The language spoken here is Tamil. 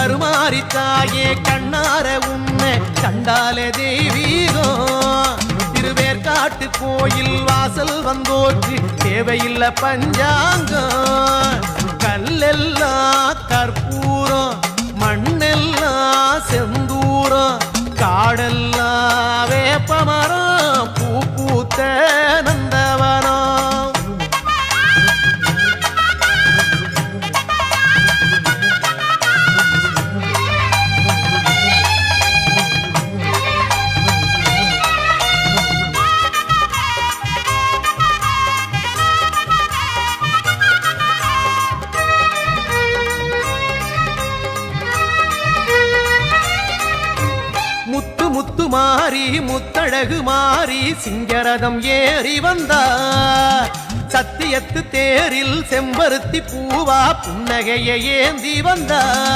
கருமாரி தாயே கண்ணார உன்னை கண்டாலே தெய்வீகம் திருவேற்காட்டு கோயில் வாசல் வந்தோற்று தேவையில்லை பஞ்சாங்கம் கல்லெல்லாம் கற்பூரம் மண்ணெல்லாம் செந்தூரம் காடெல்லாம் வேப்பமரம் பூ பூத்த நந்தவனம் முத்து மாறி முத்தழகு மாறி சிங்கரதம் ஏறி வந்தார் சத்தியத்து தேரில் செம்பருத்தி பூவா புன்னகையை ஏந்தி வந்தார்